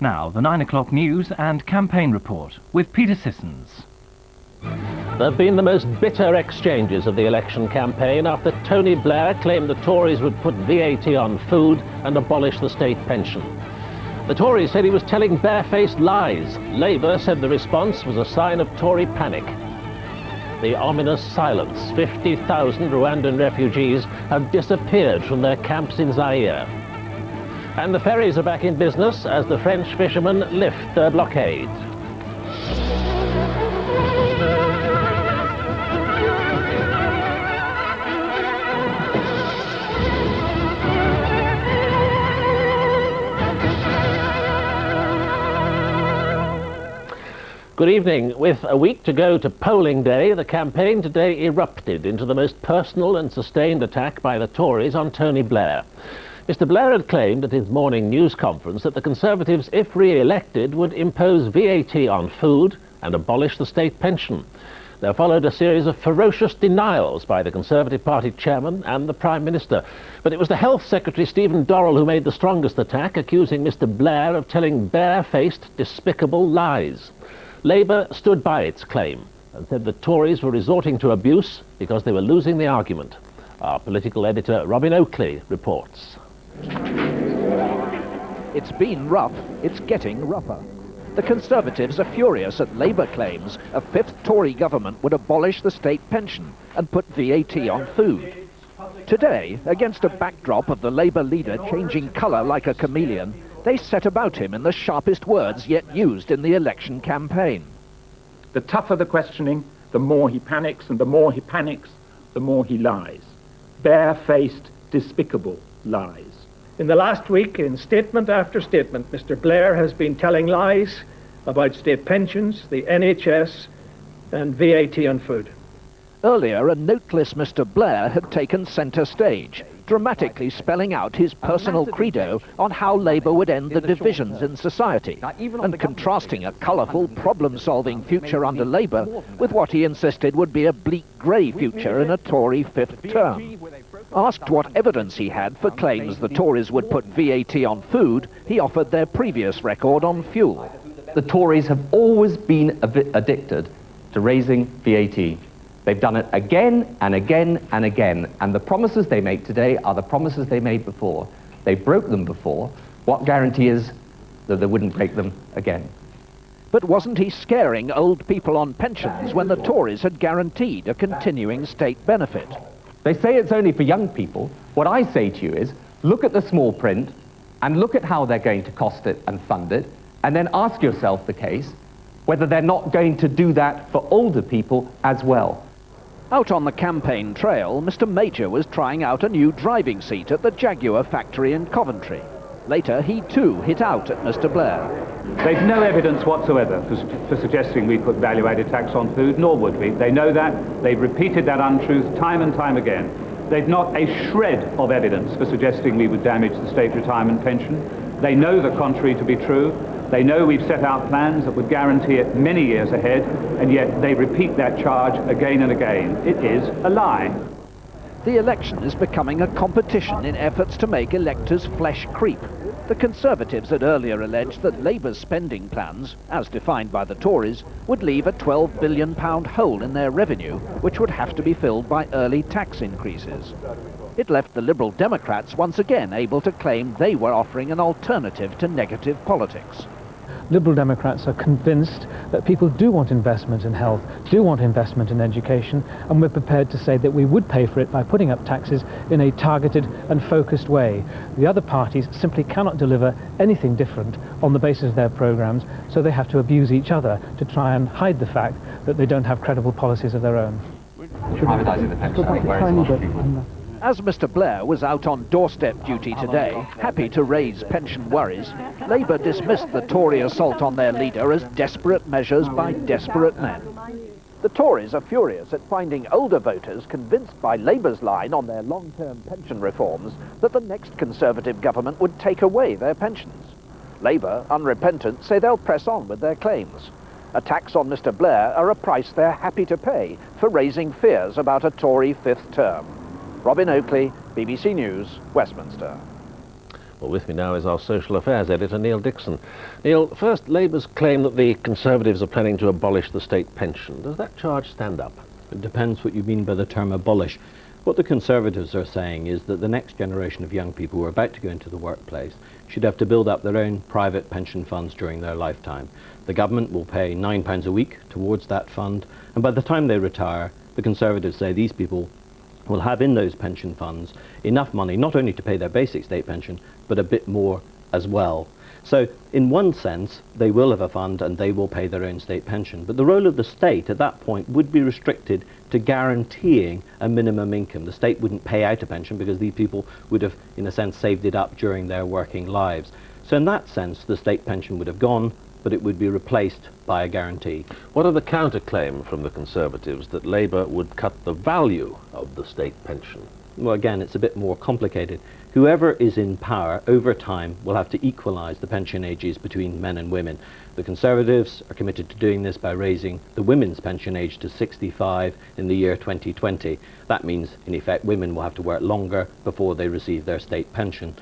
Now, the 9 o'clock news and campaign report with Peter Sissons. There have been the most bitter exchanges of the election campaign after Tony Blair claimed the Tories would put VAT on food and abolish the state pension. The Tories said he was telling barefaced lies. Labour said the response was a sign of Tory panic. The ominous silence. 50,000 Rwandan refugees have disappeared from their camps in Zaire. And the ferries are back in business as the French fishermen lift their blockade. Good evening. With a week to go to polling day, the campaign today erupted into the most personal and sustained attack by the Tories on Tony Blair. Mr. Blair had claimed at his morning news conference that the Conservatives, if re-elected, would impose VAT on food and abolish the state pension. There followed a series of ferocious denials by the Conservative Party chairman and the Prime Minister. But it was the Health Secretary, Stephen Dorrell, who made the strongest attack, accusing Mr. Blair of telling barefaced, despicable lies. Labour stood by its claim and said the Tories were resorting to abuse because they were losing the argument. Our political editor, Robin Oakley, reports. It's been rough, it's getting rougher. The Conservatives are furious at Labour claims a fifth Tory government would abolish the state pension and put VAT on food. Today, against a backdrop of the Labour leader changing colour like a chameleon, they set about him in the sharpest words yet used in the election campaign. The tougher the questioning, the more he panics, and the more he panics, the more he lies. Barefaced, despicable lies. In the last week, in statement after statement, Mr. Blair has been telling lies about state pensions, the NHS, and VAT on food. Earlier, a noteless Mr. Blair had taken centre stage, dramatically spelling out his personal credo on how Labour would end the divisions in society, and contrasting a colourful, problem-solving future under Labour with what he insisted would be a bleak grey future in a Tory fifth term. Asked what evidence he had for claims the Tories would put VAT on food, he offered their previous record on fuel. The Tories have always been addicted to raising VAT. They've done it again and again and again, and the promises they make today are the promises they made before. They broke them before. What guarantee is that they wouldn't break them again? But wasn't he scaring old people on pensions when the Tories had guaranteed a continuing state benefit? They say it's only for young people. What I say to you is, look at the small print and look at how they're going to cost it and fund it, and then ask yourself the case whether they're not going to do that for older people as well. Out on the campaign trail, Mr. Major was trying out a new driving seat at the Jaguar factory in Coventry. Later, he too hit out at Mr. Blair. They've no evidence whatsoever for suggesting we put value-added tax on food, nor would we. They know that. They've repeated that untruth time and time again. They've not a shred of evidence for suggesting we would damage the state retirement pension. They know the contrary to be true. They know we've set out plans that would guarantee it many years ahead, and yet they repeat that charge again and again. It is a lie. The election is becoming a competition in efforts to make electors' flesh creep. The Conservatives had earlier alleged that Labour's spending plans, as defined by the Tories, would leave a £12 billion hole in their revenue, which would have to be filled by early tax increases. It left the Liberal Democrats once again able to claim they were offering an alternative to negative politics. Liberal Democrats are convinced that people do want investment in health, do want investment in education, and we're prepared to say that we would pay for it by putting up taxes in a targeted and focused way. The other parties simply cannot deliver anything different on the basis of their programs, so they have to abuse each other to try and hide the fact that they don't have credible policies of their own. Privatising the pension, I think, worries a lot of people. As Mr. Blair was out on doorstep duty today, happy to raise pension worries, Labour dismissed the Tory assault on their leader as desperate measures by desperate men. The Tories are furious at finding older voters convinced by Labour's line on their long-term pension reforms that the next Conservative government would take away their pensions. Labour, unrepentant, say they'll press on with their claims. Attacks on Mr. Blair are a price they're happy to pay for raising fears about a Tory fifth term. Robin Oakley, BBC News, Westminster. Well, with me now is our social affairs editor, Neil Dixon. Neil, first, Labour's claim that the Conservatives are planning to abolish the state pension. Does that charge stand up? It depends what you mean by the term abolish. What the Conservatives are saying is that the next generation of young people who are about to go into the workplace should have to build up their own private pension funds during their lifetime. The government will pay £9 a week towards that fund, and by the time they retire, the Conservatives say these people will have in those pension funds enough money not only to pay their basic state pension, but a bit more as well. So in one sense, they will have a fund and they will pay their own state pension. But the role of the state at that point would be restricted to guaranteeing a minimum income. The state wouldn't pay out a pension because these people would have, in a sense, saved it up during their working lives. So in that sense, the state pension would have gone, but it would be replaced by a guarantee. What are the counterclaim from the Conservatives that Labour would cut the value of the state pension? Well, again, it's a bit more complicated. Whoever is in power over time will have to equalise the pension ages between men and women. The Conservatives are committed to doing this by raising the women's pension age to 65 in the year 2020. That means, in effect, women will have to work longer before they receive their state pension.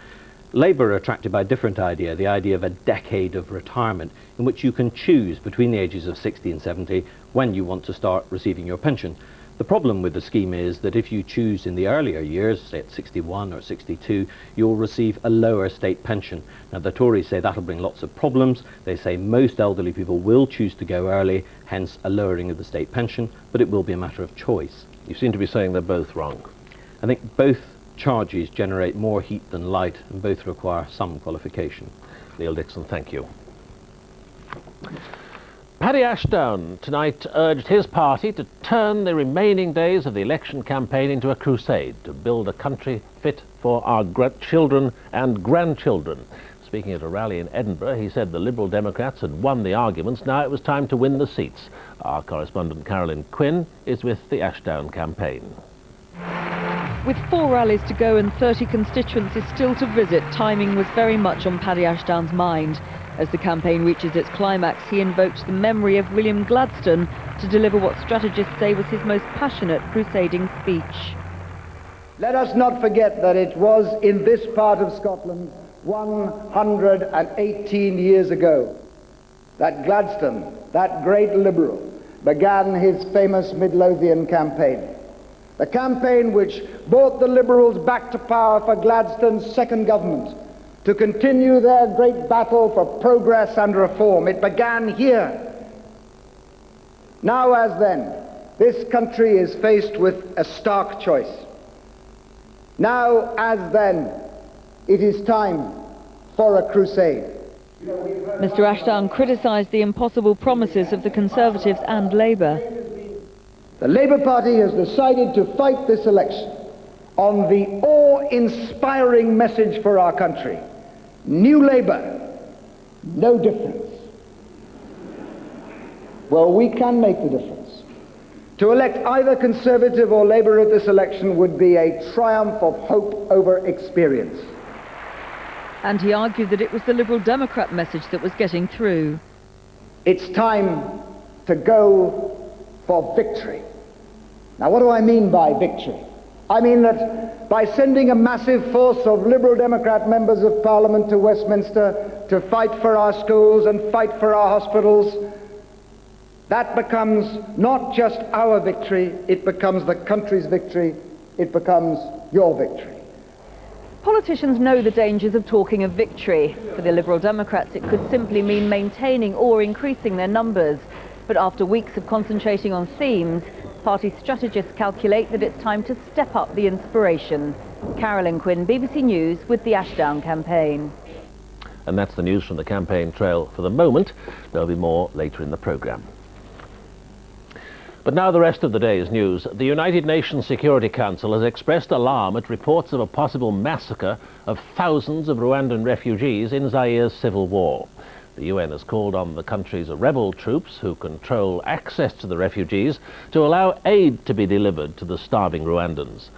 Labour are attracted by a different idea, the idea of a decade of retirement, in which you can choose between the ages of 60 and 70 when you want to start receiving your pension. The problem with the scheme is that if you choose in the earlier years, say at 61 or 62, you'll receive a lower state pension. Now the Tories say that'll bring lots of problems. They say most elderly people will choose to go early, hence a lowering of the state pension, but it will be a matter of choice. You seem to be saying they're both wrong. I think both charges generate more heat than light and both require some qualification. Neil Dixon, thank you. Paddy Ashdown tonight urged his party to turn the remaining days of the election campaign into a crusade to build a country fit for our children and grandchildren. Speaking at a rally in Edinburgh, he said the Liberal Democrats had won the arguments, now it was time to win the seats. Our correspondent Carolyn Quinn is with the Ashdown campaign. With 4 rallies to go and 30 constituencies still to visit, timing was very much on Paddy Ashdown's mind. As the campaign reaches its climax, he invokes the memory of William Gladstone to deliver what strategists say was his most passionate crusading speech. Let us not forget that it was in this part of Scotland 118 years ago that Gladstone, that great Liberal, began his famous Midlothian campaign. The campaign which brought the Liberals back to power for Gladstone's second government to continue their great battle for progress and reform. It began here. Now as then, this country is faced with a stark choice. Now as then, it is time for a crusade. Mr Ashdown criticised the impossible promises of the Conservatives and Labour. The Labour Party has decided to fight this election on the awe-inspiring message for our country. New Labour, no difference. Well, we can make the difference. To elect either Conservative or Labour at this election would be a triumph of hope over experience. And he argued that it was the Liberal Democrat message that was getting through. It's time to go for victory. Now, what do I mean by victory? I mean that by sending a massive force of Liberal Democrat members of Parliament to Westminster to fight for our schools and fight for our hospitals, that becomes not just our victory, it becomes the country's victory, it becomes your victory. Politicians know the dangers of talking of victory. For the Liberal Democrats, it could simply mean maintaining or increasing their numbers. But after weeks of concentrating on themes, party strategists calculate that it's time to step up the inspiration. Carolyn Quinn, BBC News, with the Ashdown campaign. And that's the news from the campaign trail for the moment. There'll be more later in the programme. But now the rest of the day's news. The United Nations Security Council has expressed alarm at reports of a possible massacre of thousands of Rwandan refugees in Zaire's civil war. The UN has called on the country's rebel troops, who control access to the refugees, to allow aid to be delivered to the starving Rwandans.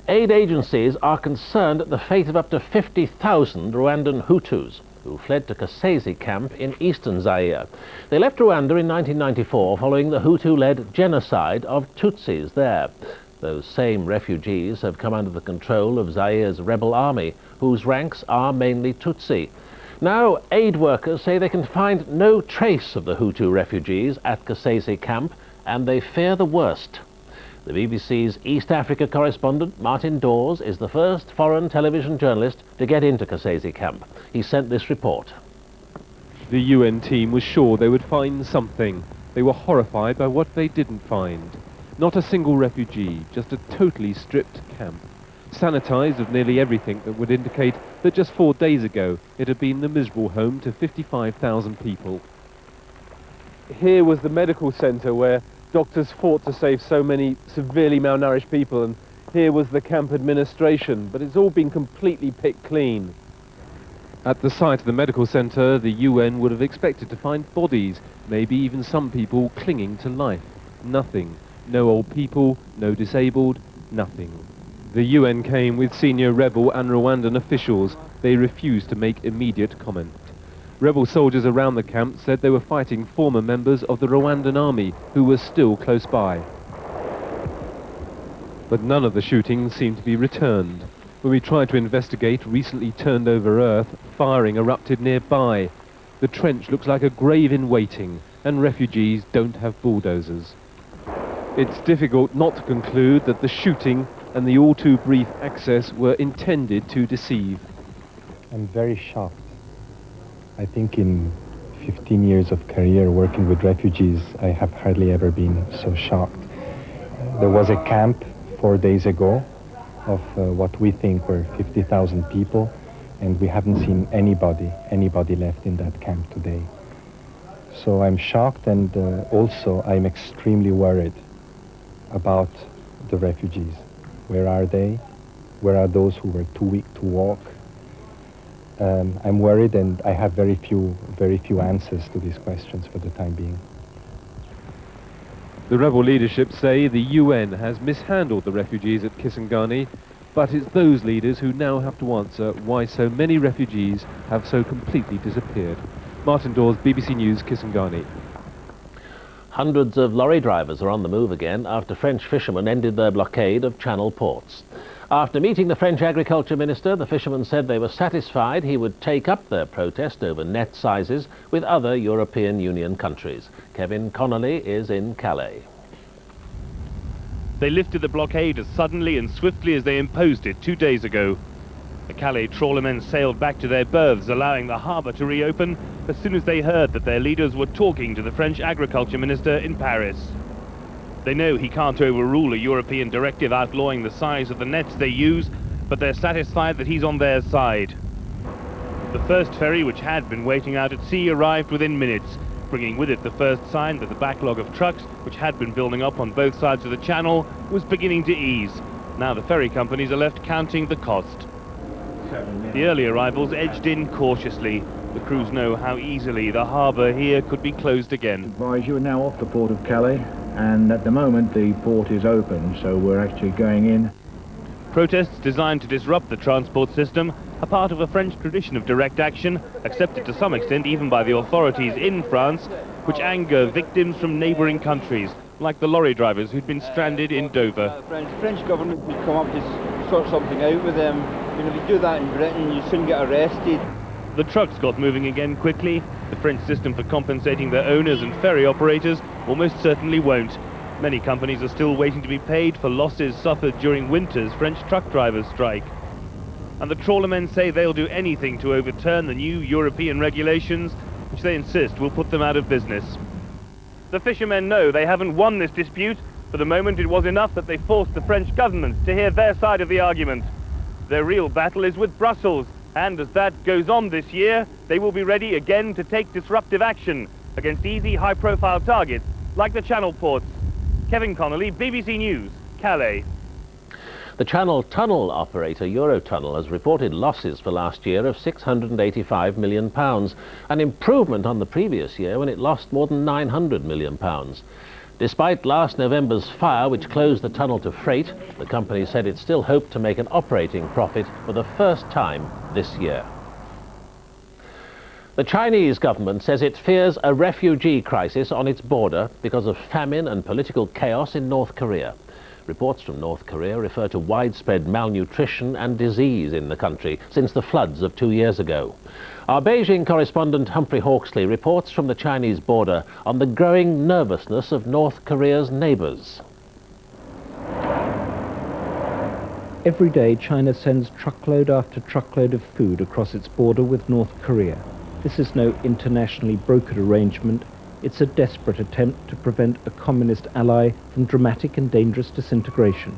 Aid agencies are concerned at the fate of up to 50,000 Rwandan Hutus, who fled to Kasese camp in eastern Zaire. They left Rwanda in 1994 following the Hutu-led genocide of Tutsis there. Those same refugees have come under the control of Zaire's rebel army, whose ranks are mainly Tutsi. Now, aid workers say they can find no trace of the Hutu refugees at Kasese camp, and they fear the worst. The BBC's East Africa correspondent, Martin Dawes, is the first foreign television journalist to get into Kasese camp. He sent this report. The UN team was sure they would find something. They were horrified by what they didn't find. Not a single refugee, just a totally stripped camp. Sanitized of nearly everything that would indicate that just 4 days ago it had been the miserable home to 55,000 people. Here was the medical centre where doctors fought to save so many severely malnourished people, and here was the camp administration, but it's all been completely picked clean. At the site of the medical centre, the UN would have expected to find bodies, maybe even some people clinging to life. Nothing. No old people, no disabled, nothing. The UN came with senior rebel and Rwandan officials. They refused to make immediate comment. Rebel soldiers around the camp said they were fighting former members of the Rwandan army who were still close by. But none of the shootings seemed to be returned. When we tried to investigate recently turned over earth, firing erupted nearby. The trench looks like a grave in waiting, and refugees don't have bulldozers. It's difficult not to conclude that the shooting and the all too brief access were intended to deceive. I'm very shocked. I think in 15 years of career working with refugees, I have hardly ever been so shocked. There was a camp 4 days ago of what we think were 50,000 people, and we haven't seen anybody left in that camp today. So I'm shocked, and also I'm extremely worried about the refugees. Where are they? Where are those who were too weak to walk? I'm worried, and I have very few answers to these questions for the time being. The rebel leadership say the UN has mishandled the refugees at Kisangani, but it's those leaders who now have to answer why so many refugees have so completely disappeared. Martin Dawes, BBC News, Kisangani. Hundreds of lorry drivers are on the move again after French fishermen ended their blockade of Channel ports. After meeting the French Agriculture Minister, the fishermen said they were satisfied he would take up their protest over net sizes with other European Union countries. Kevin Connolly is in Calais. They lifted the blockade as suddenly and swiftly as they imposed it 2 days ago. The Calais trawlermen sailed back to their berths, allowing the harbour to reopen as soon as they heard that their leaders were talking to the French Agriculture Minister in Paris. They know he can't overrule a European directive outlawing the size of the nets they use, but they're satisfied that he's on their side. The first ferry, which had been waiting out at sea, arrived within minutes, bringing with it the first sign that the backlog of trucks, which had been building up on both sides of the channel, was beginning to ease. Now the ferry companies are left counting the cost. The early arrivals edged in cautiously. The crews know how easily the harbour here could be closed again. Advise you are now off the port of Calais, and at the moment the port is open, so we're actually going in. Protests designed to disrupt the transport system are part of a French tradition of direct action, accepted to some extent even by the authorities in France, which anger victims from neighbouring countries, like the lorry drivers who'd been stranded in Dover. French government would come up to sort something out with them. You know, if you do that in Britain, you soon get arrested. The trucks got moving again quickly. The French system for compensating their owners and ferry operators almost certainly won't. Many companies are still waiting to be paid for losses suffered during winter's French truck drivers' strike. And the trawlermen say they'll do anything to overturn the new European regulations, which they insist will put them out of business. The fishermen know they haven't won this dispute. For the moment, it was enough that they forced the French government to hear their side of the argument. Their real battle is with Brussels, and as that goes on this year, they will be ready again to take disruptive action against easy, high-profile targets like the Channel ports. Kevin Connolly, BBC News, Calais. The Channel tunnel operator Eurotunnel has reported losses for last year of £685 million, an improvement on the previous year when it lost more than £900 million. Despite last November's fire which closed the tunnel to freight, the company said it still hoped to make an operating profit for the first time this year. The Chinese government says it fears a refugee crisis on its border because of famine and political chaos in North Korea. Reports from North Korea refer to widespread malnutrition and disease in the country since the floods of 2 years ago. Our Beijing correspondent Humphrey Hawksley reports from the Chinese border on the growing nervousness of North Korea's neighbours. Every day, China sends truckload after truckload of food across its border with North Korea. This is no internationally brokered arrangement. It's a desperate attempt to prevent a communist ally from dramatic and dangerous disintegration.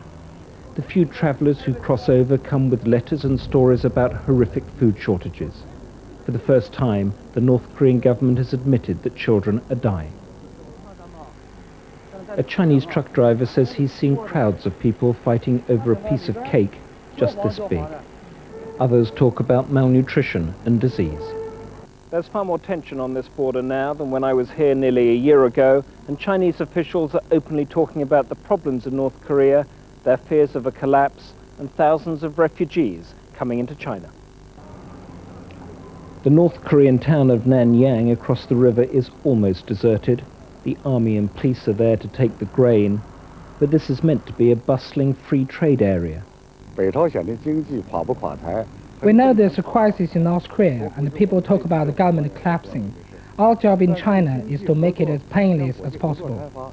The few travellers who cross over come with letters and stories about horrific food shortages. For the first time, the North Korean government has admitted that children are dying. A Chinese truck driver says he's seen crowds of people fighting over a piece of cake just this big. Others talk about malnutrition and disease. There's far more tension on this border now than when I was here nearly a year ago, and Chinese officials are openly talking about the problems in North Korea, their fears of a collapse, and thousands of refugees coming into China. The North Korean town of Nanyang across the river is almost deserted. The army and police are there to take the grain, but this is meant to be a bustling free trade area. We know there's a crisis in North Korea and people talk about the government collapsing. Our job in China is to make it as painless as possible.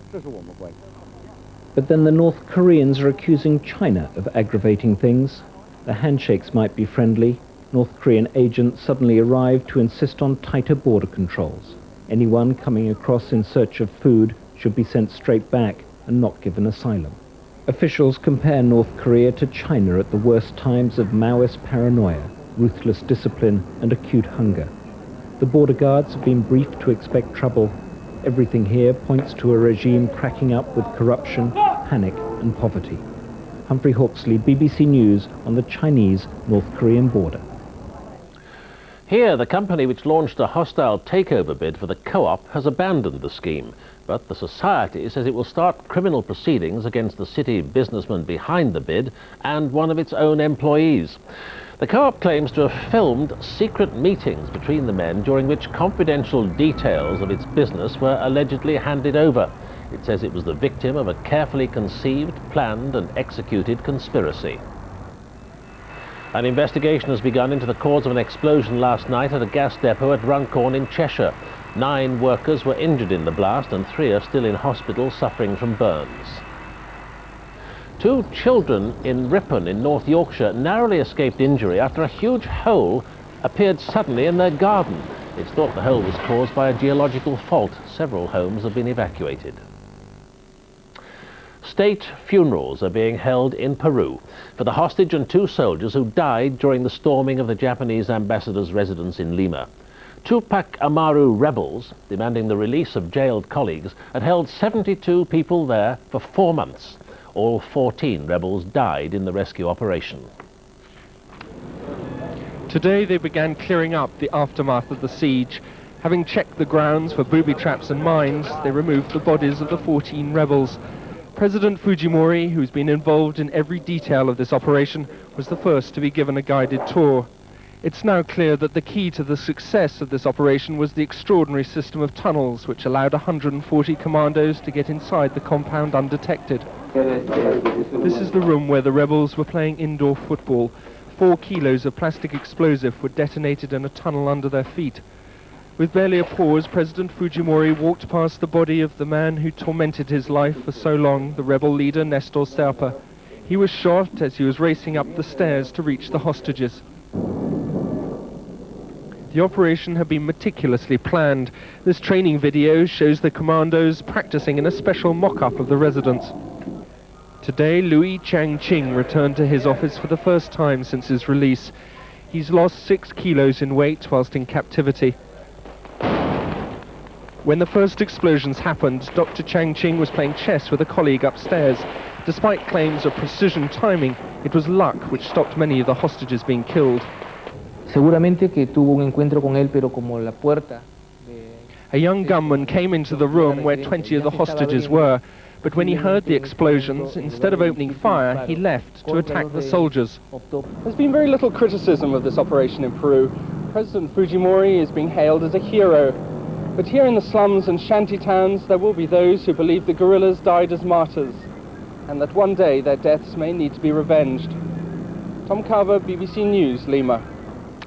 But then the North Koreans are accusing China of aggravating things. The handshakes might be friendly. North Korean agents suddenly arrive to insist on tighter border controls. Anyone coming across in search of food should be sent straight back and not given asylum. Officials compare North Korea to China at the worst times of Maoist paranoia, ruthless discipline and acute hunger. The border guards have been briefed to expect trouble. Everything here points to a regime cracking up with corruption, panic and poverty. Humphrey Hawksley, BBC News on the Chinese-North Korean border. Here, the company which launched a hostile takeover bid for the co-op has abandoned the scheme, but the society says it will start criminal proceedings against the city businessman behind the bid and one of its own employees. The co-op claims to have filmed secret meetings between the men during which confidential details of its business were allegedly handed over. It says it was the victim of a carefully conceived, planned and executed conspiracy. An investigation has begun into the cause of an explosion last night at a gas depot at Runcorn in Cheshire. 9 workers were injured in the blast and 3 are still in hospital suffering from burns. 2 children in Ripon in North Yorkshire narrowly escaped injury after a huge hole appeared suddenly in their garden. It's thought the hole was caused by a geological fault. Several homes have been evacuated. State funerals are being held in Peru for the hostage and 2 soldiers who died during the storming of the Japanese ambassador's residence in Lima. Tupac Amaru rebels, demanding the release of jailed colleagues, had held 72 people there for 4 months. All 14 rebels died in the rescue operation. Today they began clearing up the aftermath of the siege. Having checked the grounds for booby traps and mines, they removed the bodies of the 14 rebels. President Fujimori, who's been involved in every detail of this operation, was the first to be given a guided tour. It's now clear that the key to the success of this operation was the extraordinary system of tunnels, which allowed 140 commandos to get inside the compound undetected. This is the room where the rebels were playing indoor football. 4 kilos of plastic explosive were detonated in a tunnel under their feet. With barely a pause, President Fujimori walked past the body of the man who tormented his life for so long, the rebel leader Nestor Serpa. He was shot as he was racing up the stairs to reach the hostages. The operation had been meticulously planned. This training video shows the commandos practicing in a special mock-up of the residence. Today, Louis Chang-Ching returned to his office for the first time since his release. He's lost 6 kilos in weight whilst in captivity. When the first explosions happened, Dr. Chang-Ching was playing chess with a colleague upstairs. Despite claims of precision timing, it was luck which stopped many of the hostages being killed. Seguramente que tuvo un encuentro con él, pero como la puerta. A young gunman came into the room where 20 of the hostages were, but when he heard the explosions, instead of opening fire, he left to attack the soldiers. There's been very little criticism of this operation in Peru. President Fujimori is being hailed as a hero. But here in the slums and shanty towns, there will be those who believe the guerrillas died as martyrs. and that one day their deaths may need to be revenged. Tom Carver, BBC News, Lima.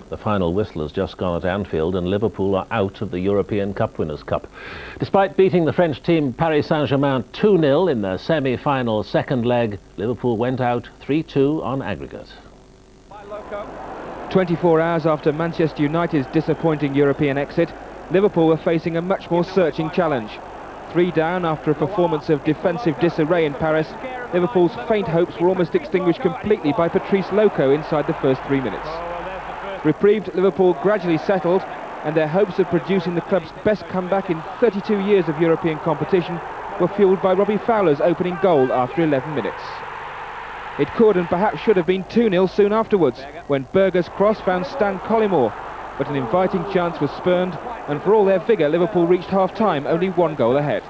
The final whistle has just gone at Anfield and Liverpool are out of the European Cup Winners' Cup. Despite beating the French team Paris Saint-Germain 2-0 in their semi-final second leg, Liverpool went out 3-2 on aggregate. 24 hours after Manchester United's disappointing European exit, Liverpool were facing a much more searching challenge. 3 down after a performance of defensive disarray in Paris, Liverpool's faint hopes were almost extinguished completely by Patrice Loco inside the first 3 minutes. Reprieved, Liverpool gradually settled, and their hopes of producing the club's best comeback in 32 years of European competition were fuelled by Robbie Fowler's opening goal after 11 minutes. It could and perhaps should have been 2-0 soon afterwards, when Berger's cross found Stan Collymore, but an inviting chance was spurned, and for all their vigour, Liverpool reached half-time only 1 goal ahead.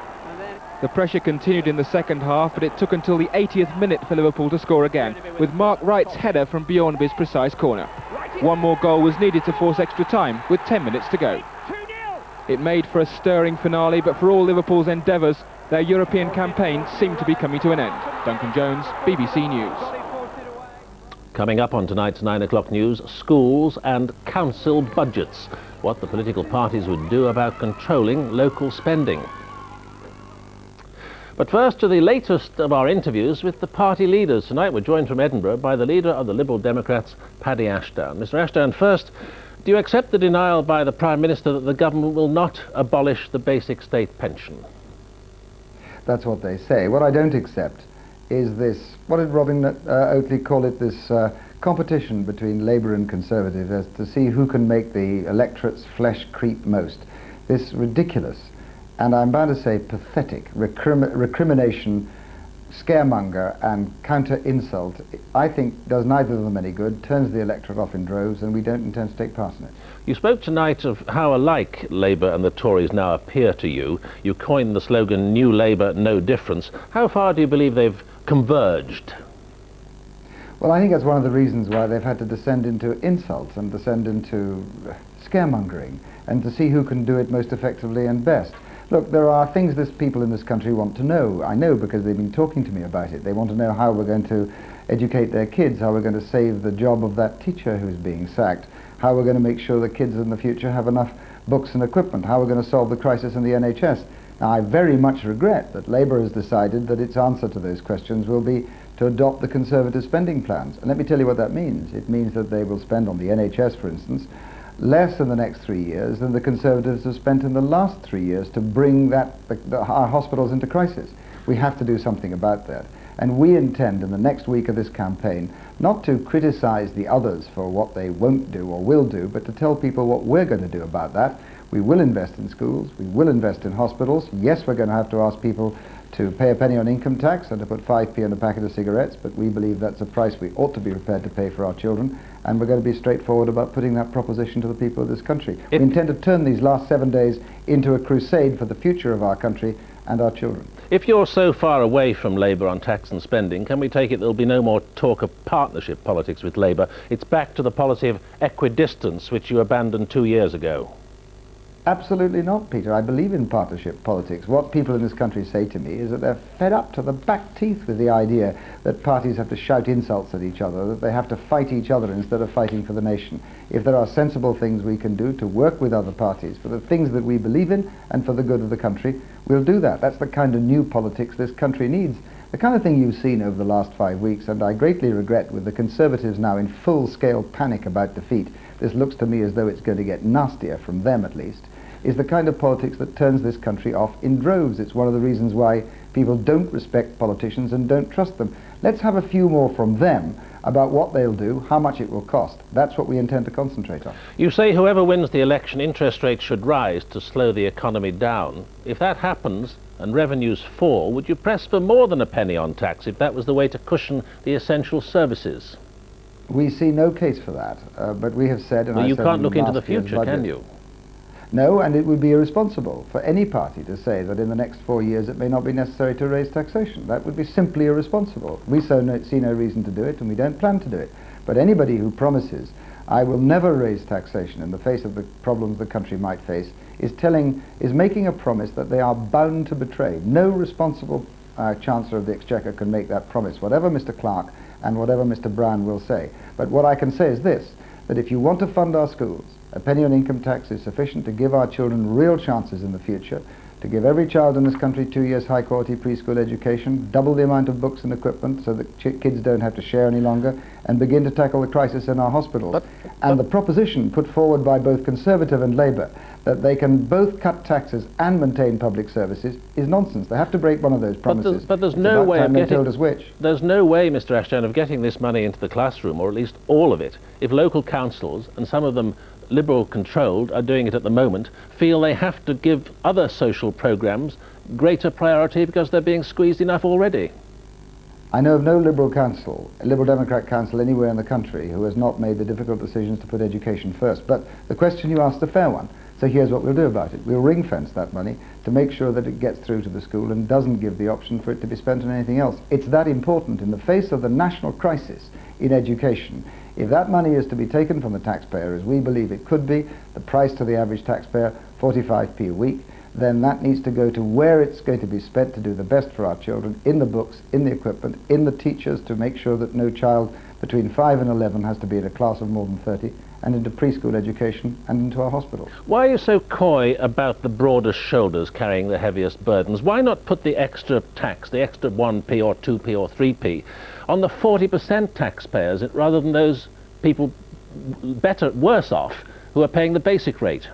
The pressure continued in the second half, but it took until the 80th minute for Liverpool to score again, with Mark Wright's header from Bjornby's precise corner. 1 more goal was needed to force extra time, with 10 minutes to go. It made for a stirring finale, but for all Liverpool's endeavours, their European campaign seemed to be coming to an end. Duncan Jones, BBC News. Coming up on tonight's 9 o'clock news, schools and council budgets. What the political parties would do about controlling local spending. But first to the latest of our interviews with the party leaders. Tonight we're joined from Edinburgh by the leader of the Liberal Democrats, Paddy Ashdown. Mr. Ashdown, first, do you accept the denial by the Prime Minister that the government will not abolish the basic state pension? That's what they say. What I don't accept is this, what did Robin Oatley call it, this competition between Labour and Conservative as to see who can make the electorate's flesh creep most. This ridiculous, and I'm bound to say pathetic, recrimination, scaremonger and counter-insult, I think does neither of them any good, turns the electorate off in droves, and we don't intend to take part in it. You spoke tonight of how alike Labour and the Tories now appear to you. You coined the slogan, New Labour, No Difference. How far do you believe they've converged? Well, I think that's one of the reasons why they've had to descend into insults and descend into scaremongering, and to see who can do it most effectively and best. Look, there are things that people in this country want to know. I know because they've been talking to me about it. They want to know how we're going to educate their kids, how we're going to save the job of that teacher who's being sacked, how we're going to make sure the kids in the future have enough books and equipment, how we're going to solve the crisis in the NHS. Now, I very much regret that Labour has decided that its answer to those questions will be to adopt the Conservative spending plans. And let me tell you what that means. It means that they will spend on the NHS, for instance, less in the next 3 years than the Conservatives have spent in the last 3 years to bring our hospitals into crisis. We have to do something about that. And we intend in the next week of this campaign not to criticise the others for what they won't do or will do, but to tell people what we're going to do about that. We will invest in schools, we will invest in hospitals. Yes, we're going to have to ask people to pay a penny on income tax and to put 5p in a packet of cigarettes, but we believe that's a price we ought to be prepared to pay for our children, and we're going to be straightforward about putting that proposition to the people of this country. We intend to turn these last 7 days into a crusade for the future of our country and our children. If you're so far away from Labour on tax and spending, can we take it there'll be no more talk of partnership politics with Labour? It's back to the policy of equidistance, which you abandoned 2 years ago. Absolutely not, Peter. I believe in partnership politics. What people in this country say to me is that they're fed up to the back teeth with the idea that parties have to shout insults at each other, that they have to fight each other instead of fighting for the nation. If there are sensible things we can do to work with other parties for the things that we believe in and for the good of the country, we'll do that. That's the kind of new politics this country needs. The kind of thing you've seen over the last 5 weeks, and I greatly regret with the Conservatives now in full-scale panic about defeat, this looks to me as though it's going to get nastier from them at least, is the kind of politics that turns this country off in droves. It's one of the reasons why people don't respect politicians and don't trust them. Let's have a few more from them about what they'll do, how much it will cost. That's what we intend to concentrate on. You say whoever wins the election, interest rates should rise to slow the economy down. If that happens and revenues fall, would you press for more than a penny on tax if that was the way to cushion the essential services? We see no case for that, but we have said... Well, you can't look into the future, can you? No, and it would be irresponsible for any party to say that in the next 4 years it may not be necessary to raise taxation. That would be simply irresponsible. We see no reason to do it, and we don't plan to do it. But anybody who promises, I will never raise taxation in the face of the problems the country might face, is making a promise that they are bound to betray. No responsible Chancellor of the Exchequer can make that promise, whatever Mr. Clark and whatever Mr. Brown will say. But what I can say is this, that if you want to fund our schools, a penny on income tax is sufficient to give our children real chances in the future, to give every child in this country 2 years high-quality preschool education, double the amount of books and equipment so that kids don't have to share any longer, and begin to tackle the crisis in our hospitals. And the proposition put forward by both Conservative and Labour that they can both cut taxes and maintain public services is nonsense. They have to break one of those promises. But there's no way of told us which. There's no way, Mr. Ashdown, of getting this money into the classroom, or at least all of it, if local councils, and some of them Liberal controlled, are doing it at the moment, feel they have to give other social programmes greater priority because they're being squeezed enough already. I know of no Liberal council, a Liberal Democrat council anywhere in the country who has not made the difficult decisions to put education first. But the question you asked is a fair one. So here's what we'll do about it. We'll ring fence that money to make sure that it gets through to the school and doesn't give the option for it to be spent on anything else. It's that important in the face of the national crisis in education. If that money is to be taken from the taxpayer, as we believe it could be, the price to the average taxpayer, 45p a week, then that needs to go to where it's going to be spent to do the best for our children, in the books, in the equipment, in the teachers, to make sure that no child between 5 and 11 has to be in a class of more than 30, and into preschool education and into our hospitals. Why are you so coy about the broadest shoulders carrying the heaviest burdens? Why not put the extra tax, the extra 1p or 2p or 3p, on the 40% taxpayers rather than those people worse off who are paying the basic rate?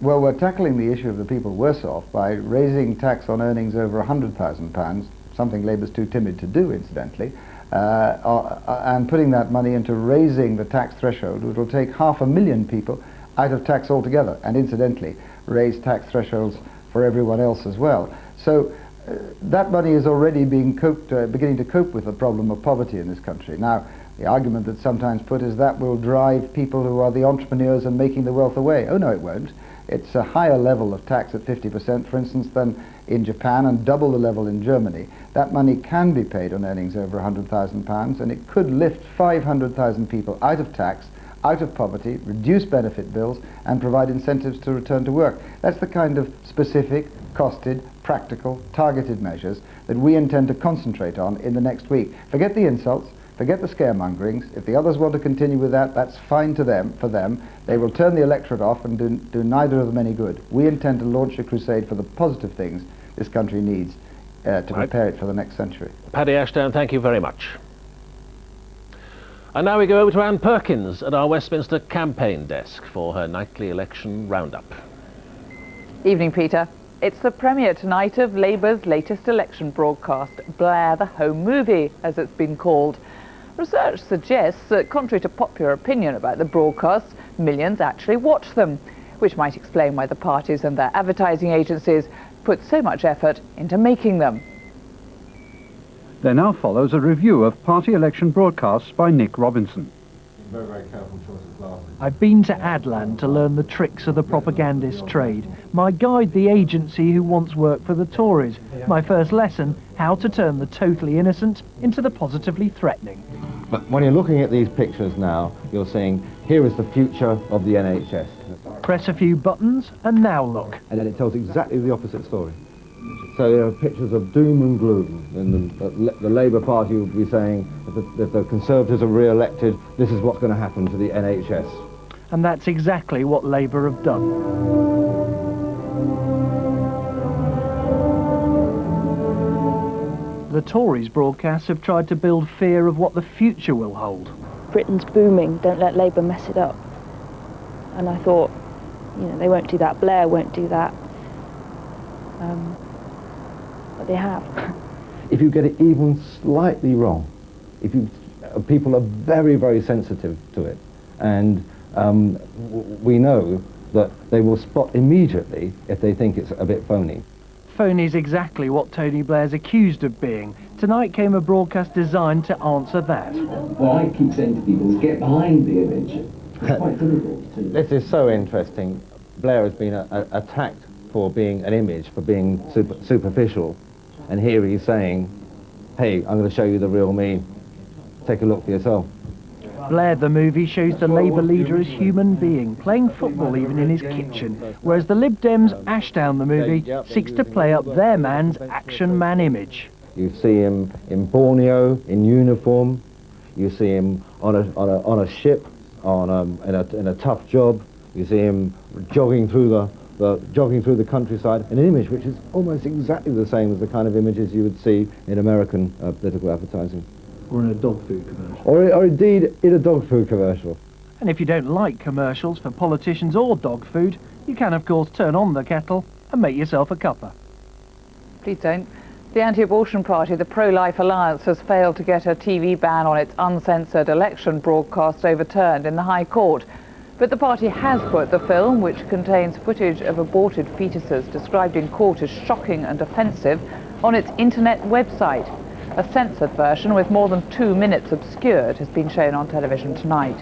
Well, we're tackling the issue of the people worse off by raising tax on earnings over £100,000, something Labour's too timid to do, incidentally, and putting that money into raising the tax threshold, which will take 500,000 people out of tax altogether, and incidentally raise tax thresholds for everyone else as well. So that money is already beginning to cope with the problem of poverty in this country. Now, the argument that's sometimes put is that will drive people who are the entrepreneurs and making the wealth away. Oh no, it won't. It's a higher level of tax at 50%, for instance, than in Japan, and double the level in Germany. That money can be paid on earnings over £100,000, and it could lift 500,000 people out of tax, out of poverty, reduce benefit bills, and provide incentives to return to work. That's the kind of specific, costed, practical, targeted measures that we intend to concentrate on in the next week. Forget the insults, forget the scaremongerings. If the others want to continue with that, that's fine for them. They will turn the electorate off and do neither of them any good. We intend to launch a crusade for the positive things this country needs to prepare it for the next century. Paddy Ashdown, thank you very much. And now we go over to Anne Perkins at our Westminster campaign desk for her nightly election roundup. Evening, Peter. It's the premiere tonight of Labour's latest election broadcast, Blair the Home Movie, as it's been called. Research suggests that, contrary to popular opinion about the broadcasts, millions actually watch them, which might explain why the parties and their advertising agencies put so much effort into making them. There now follows a review of party election broadcasts by Nick Robinson. Very, very careful choice of glasses. I've been to Adland to learn the tricks of the propagandist trade. My guide, the agency who once worked for the Tories. My first lesson, how to turn the totally innocent into the positively threatening. But when you're looking at these pictures now, you're saying, here is the future of the NHS. Press a few buttons and now look. And then it tells exactly the opposite story. So there are pictures of doom and gloom, and the Labour Party will be saying if the Conservatives are re-elected, this is what's going to happen to the NHS. And that's exactly what Labour have done. The Tories' broadcasts have tried to build fear of what the future will hold. Britain's booming, don't let Labour mess it up. And I thought, you know, they won't do that, Blair won't do that. But they have. If you get it even slightly wrong, people are very, very sensitive to it, and we know that they will spot immediately if they think it's a bit phony. Phony is exactly what Tony Blair's accused of being. Tonight came a broadcast designed to answer that. What I keep saying to people is get behind the image. It's quite difficult to... This is so interesting. Blair has been attacked for being an image, for being superficial, and here he's saying, hey, I'm going to show you the real me. Take a look for yourself. Blair the movie shows the Labour leader as human being, playing football even in his kitchen, whereas the Lib Dems' Ashdown the movie seeks to play up their man's action man image. You see him in Borneo, in uniform. You see him on a ship, in a tough job. You see him jogging through the countryside, an image which is almost exactly the same as the kind of images you would see in American political advertising. Or in a dog food commercial. Or indeed in a dog food commercial. And if you don't like commercials for politicians or dog food, you can of course turn on the kettle and make yourself a cuppa. Please don't. The anti-abortion party, the Pro-Life Alliance, has failed to get a TV ban on its uncensored election broadcast overturned in the High Court. But the party has put the film, which contains footage of aborted fetuses described in court as shocking and offensive, on its internet website. A censored version with more than 2 minutes obscured has been shown on television tonight.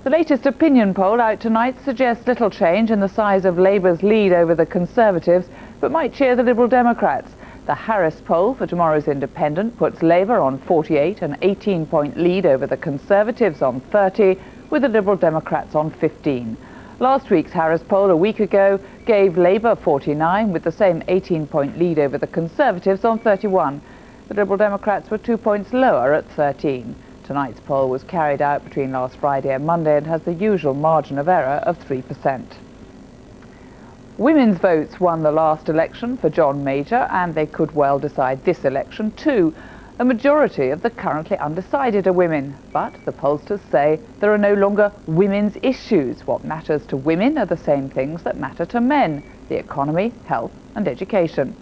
The latest opinion poll out tonight suggests little change in the size of Labour's lead over the Conservatives, but might cheer the Liberal Democrats. The Harris poll for tomorrow's Independent puts Labour on 48, an 18-point lead over the Conservatives on 30, with the Liberal Democrats on 15. Last week's Harris poll a week ago gave Labour 49, with the same 18-point lead over the Conservatives on 31. The Liberal Democrats were 2 points lower at 13. Tonight's poll was carried out between last Friday and Monday and has the usual margin of error of 3%. Women's votes won the last election for John Major, and they could well decide this election too. A majority of the currently undecided are women, but the pollsters say there are no longer women's issues. What matters to women are the same things that matter to men: the economy, health and education.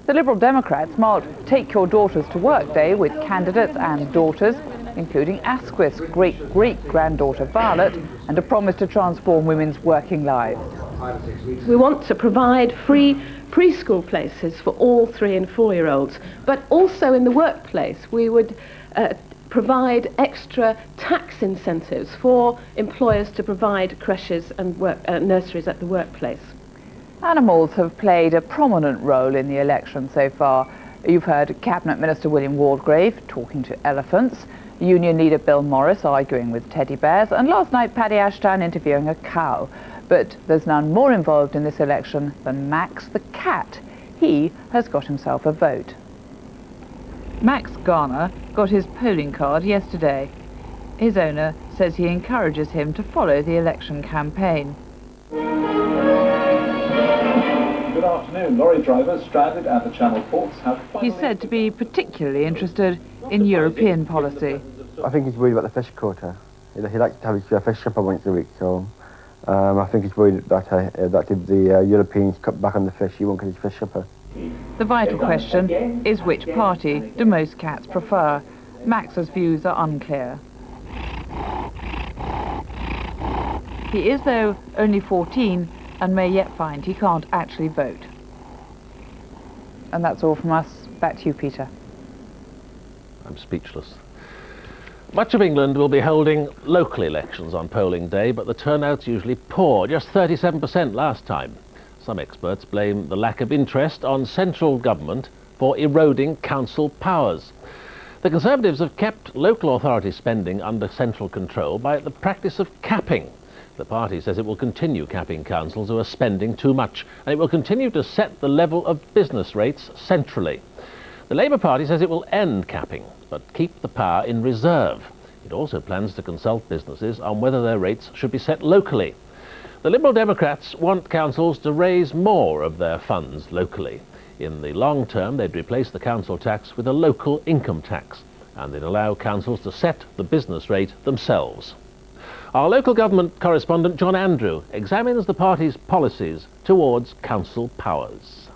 The Liberal Democrats marked Take Your Daughters to Work Day with candidates and daughters, including Asquith's great-great-granddaughter Violet, and a promise to transform women's working lives. We want to provide free preschool places for all 3- and 4-year-olds, but also in the workplace we would provide extra tax incentives for employers to provide creches and nurseries at the workplace. Animals have played a prominent role in the election so far. You've heard Cabinet Minister William Waldegrave talking to elephants, Union leader Bill Morris arguing with teddy bears, and last night Paddy Ashdown interviewing a cow. But there's none more involved in this election than Max the cat. He has got himself a vote. Max Garner got his polling card yesterday. His owner says he encourages him to follow the election campaign. Good afternoon. Lorry drivers stranded at the Channel ports have finally... He's said to be particularly interested in European policy. I think he's worried about the fish quota. He likes to have his fish shipper once a week, so I think he's worried that if the Europeans cut back on the fish, he won't get his fish shipper. The vital question is which party do most cats prefer? Max's views are unclear. He is, though, only 14 and may yet find he can't actually vote. And that's all from us. Back to you, Peter. I'm speechless. Much of England will be holding local elections on polling day, but the turnout's usually poor, just 37% last time. Some experts blame the lack of interest on central government for eroding council powers. The Conservatives have kept local authority spending under central control by the practice of capping. The party says it will continue capping councils who are spending too much, and it will continue to set the level of business rates centrally. The Labour Party says it will end capping, but keep the power in reserve. It also plans to consult businesses on whether their rates should be set locally. The Liberal Democrats want councils to raise more of their funds locally. In the long term, they'd replace the council tax with a local income tax, and they'd allow councils to set the business rate themselves. Our local government correspondent John Andrew examines the party's policies towards council powers.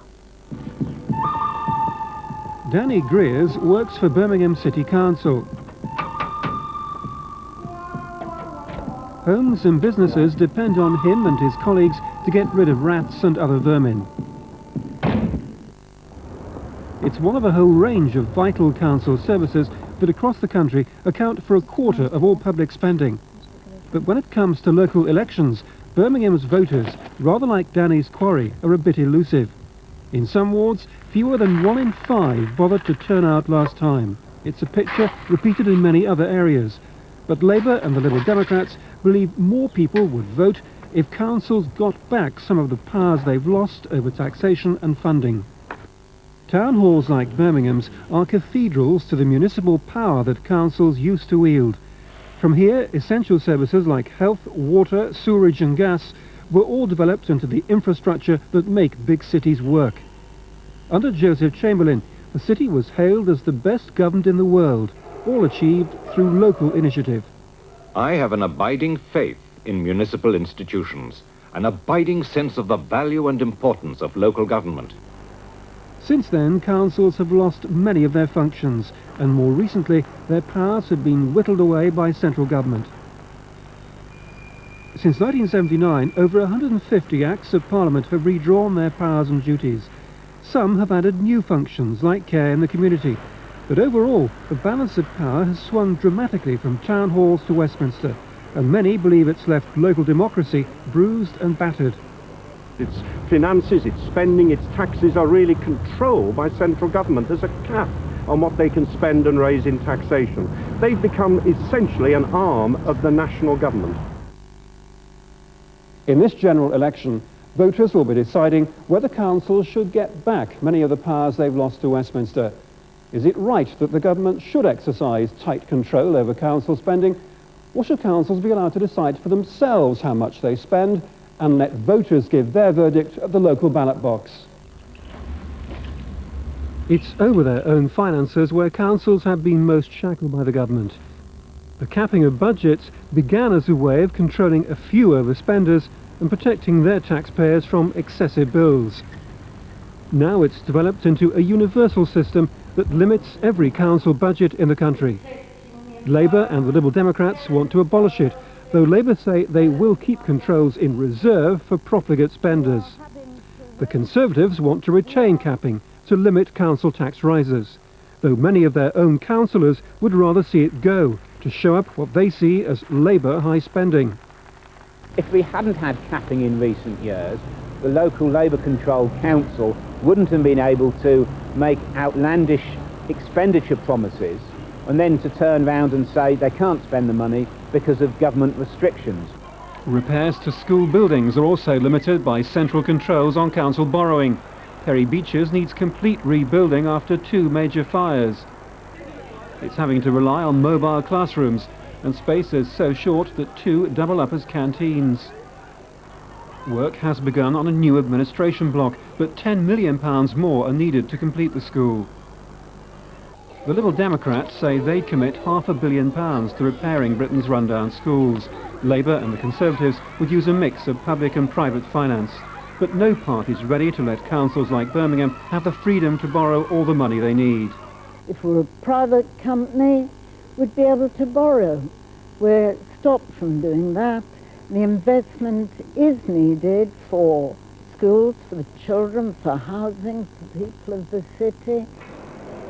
Danny Greers works for Birmingham City Council. Homes and businesses depend on him and his colleagues to get rid of rats and other vermin. It's one of a whole range of vital council services that across the country account for 1/4 of all public spending. But when it comes to local elections, Birmingham's voters, rather like Danny's quarry, are a bit elusive. In some wards, fewer than 1 in 5 bothered to turn out last time. It's a picture repeated in many other areas. But Labour and the Liberal Democrats believe more people would vote if councils got back some of the powers they've lost over taxation and funding. Town halls like Birmingham's are cathedrals to the municipal power that councils used to wield. From here, essential services like health, water, sewerage and gas were all developed into the infrastructure that make big cities work. Under Joseph Chamberlain, the city was hailed as the best governed in the world, all achieved through local initiative. I have an abiding faith in municipal institutions, an abiding sense of the value and importance of local government. Since then, councils have lost many of their functions, and more recently, their powers have been whittled away by central government. Since 1979, over 150 Acts of Parliament have redrawn their powers and duties. Some have added new functions, like care in the community. But overall, the balance of power has swung dramatically from town halls to Westminster, and many believe it's left local democracy bruised and battered. Its finances, its spending, its taxes are really controlled by central government. There's a cap on what they can spend and raise in taxation. They've become essentially an arm of the national government. In this general election, voters will be deciding whether councils should get back many of the powers they've lost to Westminster. Is it right that the government should exercise tight control over council spending, or should councils be allowed to decide for themselves how much they spend and let voters give their verdict at the local ballot box? It's over their own finances where councils have been most shackled by the government. The capping of budgets began as a way of controlling a few overspenders and protecting their taxpayers from excessive bills. Now it's developed into a universal system that limits every council budget in the country. Labour and the Liberal Democrats want to abolish it, though Labour say they will keep controls in reserve for profligate spenders. The Conservatives want to retain capping to limit council tax rises, though many of their own councillors would rather see it go to show up what they see as Labour high spending. If we hadn't had capping in recent years, the local Labour-controlled council wouldn't have been able to make outlandish expenditure promises and then to turn round and say they can't spend the money because of government restrictions. Repairs to school buildings are also limited by central controls on council borrowing. Perry Beaches needs complete rebuilding after 2 major fires. It's having to rely on mobile classrooms and spaces so short that 2 double up as canteens. Work has begun on a new administration block, but £10 million more are needed to complete the school. The Liberal Democrats say they'd commit £500 million to repairing Britain's rundown schools. Labour and the Conservatives would use a mix of public and private finance. But no party's ready to let councils like Birmingham have the freedom to borrow all the money they need. If we're a private company, we'd be able to borrow. We're stopped from doing that. The investment is needed for schools, for the children, for housing, for people of the city.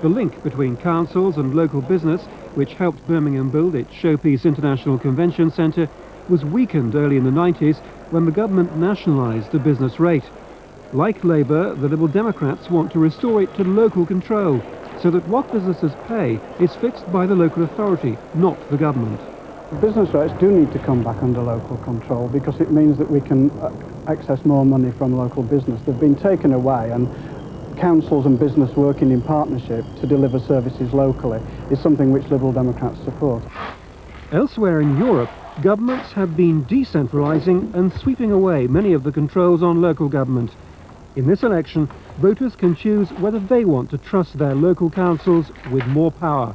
The link between councils and local business, which helped Birmingham build its showpiece International Convention Centre, was weakened early in the 90s when the government nationalised the business rate. Like Labour, the Liberal Democrats want to restore it to local control, so that what businesses pay is fixed by the local authority, not the government. Business rates do need to come back under local control because it means that we can access more money from local business. They've been taken away, and councils and business working in partnership to deliver services locally is something which Liberal Democrats support. Elsewhere in Europe, governments have been decentralising and sweeping away many of the controls on local government. In this election, voters can choose whether they want to trust their local councils with more power.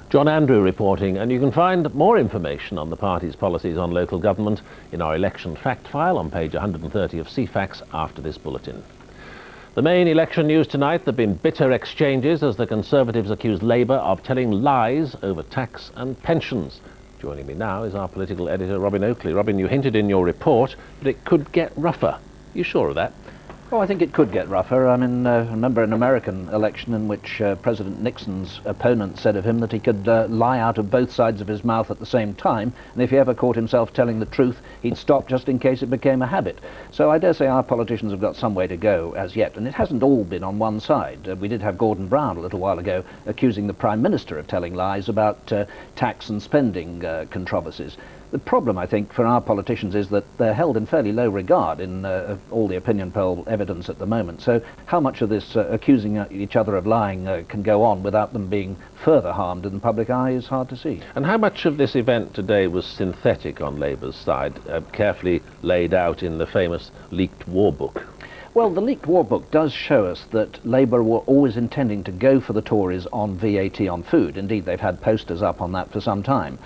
John Andrew reporting, and you can find more information on the party's policies on local government in our election fact file on page 130 of CFAX after this bulletin. The main election news tonight, there have been bitter exchanges as the Conservatives accuse Labour of telling lies over tax and pensions. Joining me now is our political editor, Robin Oakley. Robin, you hinted in your report that it could get rougher. Are you sure of that? Oh, I think it could get rougher. I mean, remember an American election in which President Nixon's opponent said of him that he could lie out of both sides of his mouth at the same time, and if he ever caught himself telling the truth, he'd stop just in case it became a habit. So I dare say our politicians have got some way to go as yet, and it hasn't all been on one side. We did have Gordon Brown a little while ago accusing the Prime Minister of telling lies about tax and spending controversies. The problem, I think, for our politicians is that they're held in fairly low regard in all the opinion poll evidence at the moment. So how much of this accusing each other of lying can go on without them being further harmed in the public eye is hard to see. And how much of this event today was synthetic on Labour's side, carefully laid out in the famous leaked war book? Well, the leaked war book does show us that Labour were always intending to go for the Tories on VAT on food. Indeed, they've had posters up on that for some time,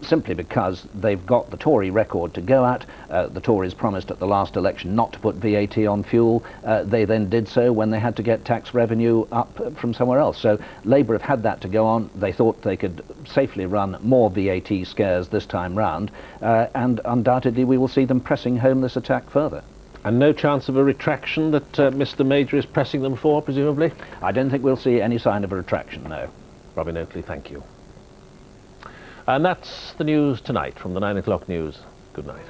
simply because they've got the Tory record to go at. The Tories promised at the last election not to put VAT on fuel. They then did so when they had to get tax revenue up from somewhere else. So Labour have had that to go on. They thought they could safely run more VAT scares this time round, and undoubtedly we will see them pressing home this attack further. And no chance of a retraction that Mr Major is pressing them for, presumably? I don't think we'll see any sign of a retraction, no. Robin Oakley, thank you. And that's the news tonight from the 9 o'clock news. Good night.